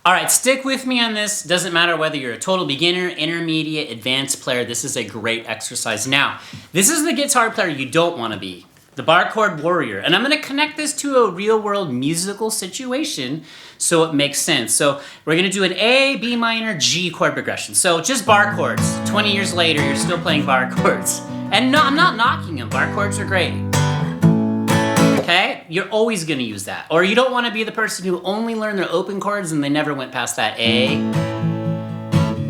All right, stick with me on this. Doesn't matter whether you're a total beginner, intermediate, advanced player. This is a great exercise. Now, this is the guitar player you don't want to be, the bar chord warrior. And I'm going to connect this to a real-world musical situation so it makes sense. So we're going to do an A, B minor, G chord progression. So just bar chords. 20 years later, you're still playing bar chords. And no, I'm not knocking them. Bar chords are great. Okay? You're always going to use that. Or you don't want to be the person who only learned their open chords and they never went past that. A,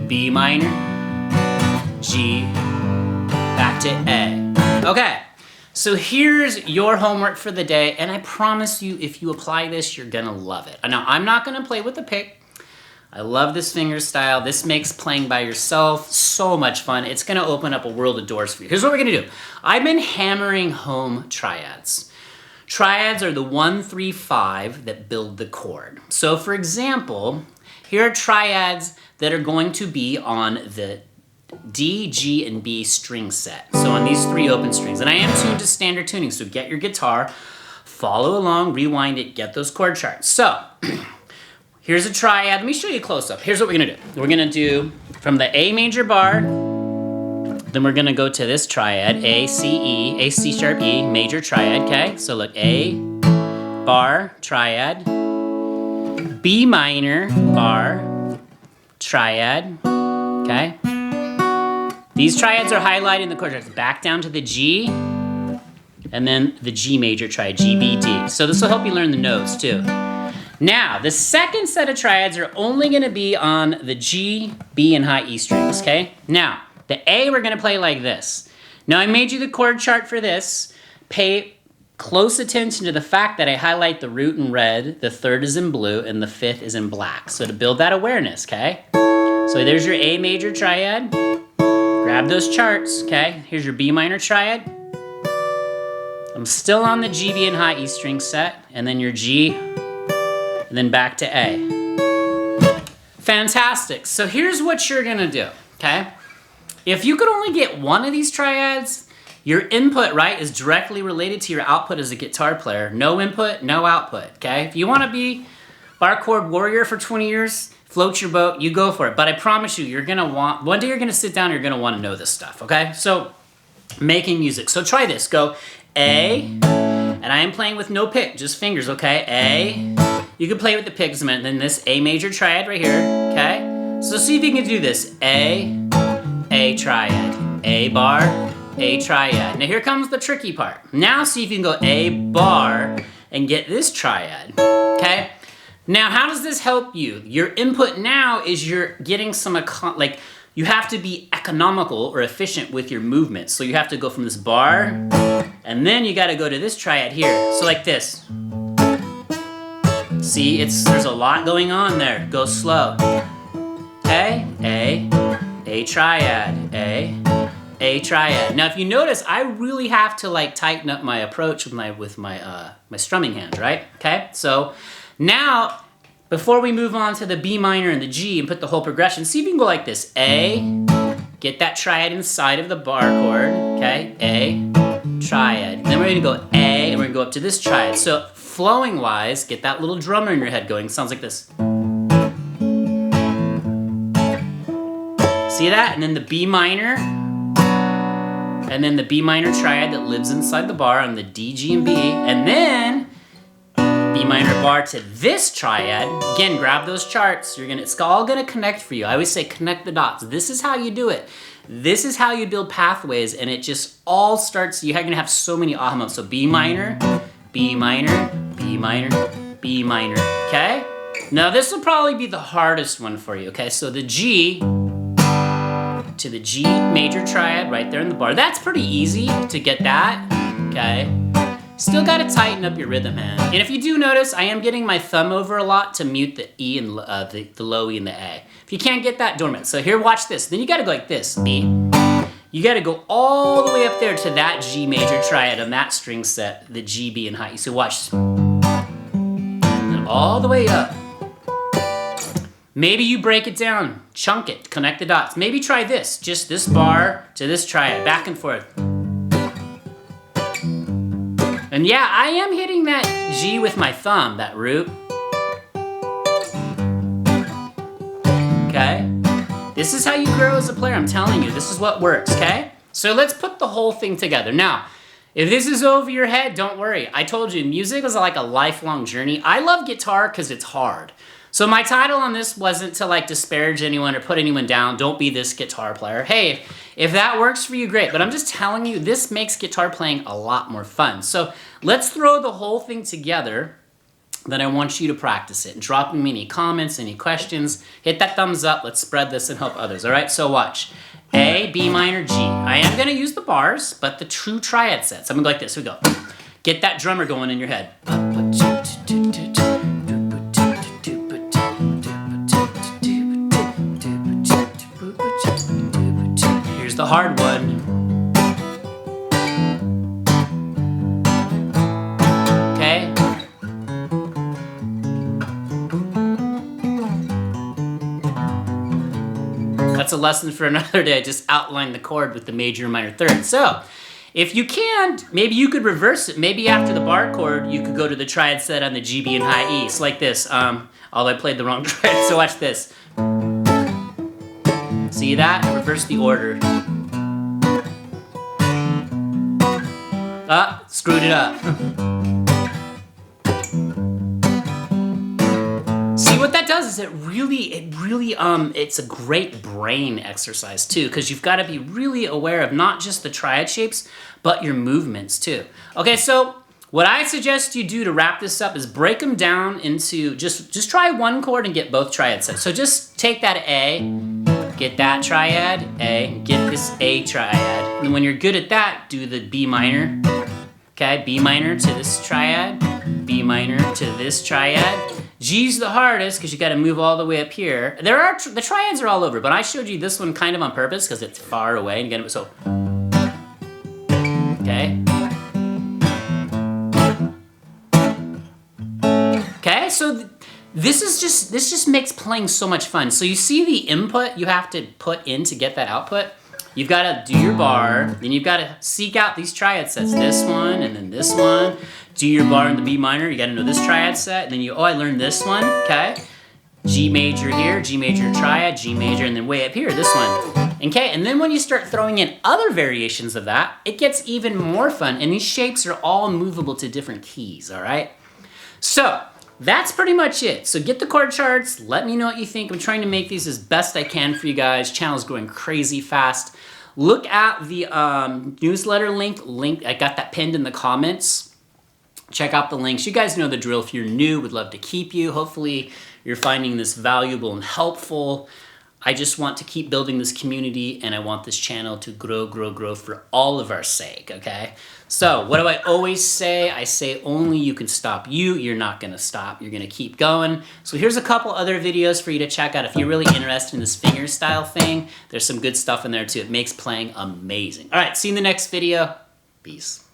B minor, G, back to A. Okay, so here's your homework for the day, and I promise you if you apply this, you're going to love it. Now, I'm not going to play with the pick. I love this finger style. This makes playing by yourself so much fun. It's going to open up a world of doors for you. Here's what we're going to do. I've been hammering home triads. Triads are the 1, 3, 5 that build the chord. So for example, here are triads that are going to be on the D, G, and B string set. So on these 3 open strings. And I am tuned to standard tuning, so get your guitar, follow along, rewind it, get those chord charts. So here's a triad. Let me show you close up. Here's what we're gonna do. We're gonna do from the A major bar, then we're gonna go to this triad, A, C, E, A, C sharp, E, major triad, okay? So look, A, bar, triad, B minor, bar, triad, okay? These triads are highlighted in the chord charts. Back down to the G, and then the G major triad, G, B, D. So this will help you learn the notes too. Now, the second set of triads are only gonna be on the G, B, and high E strings, okay? Now, the A we're gonna play like this. Now I made you the chord chart for this. Pay close attention to the fact that I highlight the root in red, the third is in blue, and the fifth is in black. So to build that awareness, okay? So there's your A major triad. Grab those charts, okay? Here's your B minor triad. I'm still on the G, B, and high E string set, and then your G, and then back to A. Fantastic. So here's what you're gonna do, okay? If you could only get one of these triads, your input, right, is directly related to your output as a guitar player. No input, no output, okay? If you wanna be bar chord warrior for 20 years, float your boat, you go for it. But I promise you, you're gonna want, one day you're gonna sit down, you're gonna wanna know this stuff, okay? So, making music. So try this, go A, and I am playing with no pick, just fingers, okay? A, you can play with the picks a minute, then this A major triad right here, okay? So see if you can do this. A triad, A bar, A triad. Now here comes the tricky part. Now see if you can go A bar and get this triad, okay? Now how does this help you? Your input now is you're getting some, like, you have to be economical or efficient with your movements. So you have to go from this bar, and then you gotta go to this triad here. So like this. See, there's a lot going on there. Go slow. Okay, A triad, A triad. Now if you notice, I really have to like tighten up my approach with my strumming hand, right? Okay, so now, before we move on to the B minor and the G and put the whole progression, see if you can go like this. A, get that triad inside of the bar chord, okay? A, triad. Then we're gonna go A, and we're gonna go up to this triad. So flowing wise, get that little drummer in your head going. Sounds like this. See that? And then the B minor, and then the B minor triad that lives inside the bar on the D, G, and B, and then B minor bar to this triad. Again, grab those charts. It's all gonna connect for you. I always say connect the dots. This is how you do it. This is how you build pathways, and it just all starts, you're gonna have so many aha moments. So B minor, B minor, B minor, B minor, okay? Now this will probably be the hardest one for you, okay? So the G to the G major triad right there in the bar. That's pretty easy to get that, okay? Still gotta tighten up your rhythm hand. And if you do notice, I am getting my thumb over a lot to mute the E and the low E and the A. If you can't get that, dormant. So here, watch this. Then you gotta go like this, B. You gotta go all the way up there to that G major triad on that string set, the G, B, and high E. So watch. And all the way up. Maybe you break it down, chunk it, connect the dots. Maybe try this, just this bar to this triad, back and forth. And yeah, I am hitting that G with my thumb, that root. okay? This is how you grow as a player, I'm telling you. This is what works, okay? So let's put the whole thing together. Now, if this is over your head, don't worry. I told you, music is like a lifelong journey. I love guitar because it's hard. So my title on this wasn't to like disparage anyone or put anyone down. Don't be this guitar player. Hey, if that works for you, great. But I'm just telling you, this makes guitar playing a lot more fun. So let's throw the whole thing together. Then I want you to practice it. Drop me any comments, any questions. Hit that thumbs up. Let's spread this and help others. All right, so watch. A, B minor, G. I am gonna use the bars, but the true triad sets. I'm gonna go like this, we go. Get that drummer going in your head. Here's the hard one. Okay? That's a lesson for another day. Just outline the chord with the major and minor third. So, if you can, maybe you could reverse it. Maybe after the bar chord, you could go to the triad set on the G, B, and high E. So like this. Although I played the wrong triad, so watch this. See that? Reverse the order. Screwed it up. See, what that does is it's a great brain exercise too, because you've got to be really aware of not just the triad shapes, but your movements too. Okay, so what I suggest you do to wrap this up is break them down into, just try one chord and get both triad sets. So just take that A, get that triad, A, get this A triad. And when you're good at that, do the B minor. Okay, B minor to this triad, B minor to this triad. G's the hardest because you got to move all the way up here. The triads are all over, but I showed you this one kind of on purpose because it's far away. And again, so okay. Okay, so this just makes playing so much fun. So you see the input you have to put in to get that output. You've got to do your bar, then you've got to seek out these triad sets. This one, and then this one. Do your bar in the B minor, you got to know this triad set. And then I learned this one, okay? G major here, G major triad, G major, and then way up here, this one. Okay, and then when you start throwing in other variations of that, it gets even more fun. And these shapes are all movable to different keys, all right? So, that's pretty much it. So get the chord charts. Let me know what you think. I'm trying to make these as best I can for you guys. Channel's growing crazy fast. Look at the newsletter link. I got that pinned in the comments. Check out the links. You guys know the drill. If you're new, would love to keep you. Hopefully you're finding this valuable and helpful. I just want to keep building this community, and I want this channel to grow for all of our sake, okay? So what do I always say? I say only you can stop you. You're not gonna stop. You're gonna keep going. So here's a couple other videos for you to check out if you're really interested in this finger style thing. There's some good stuff in there too. It makes playing amazing. All right, see you in the next video. Peace.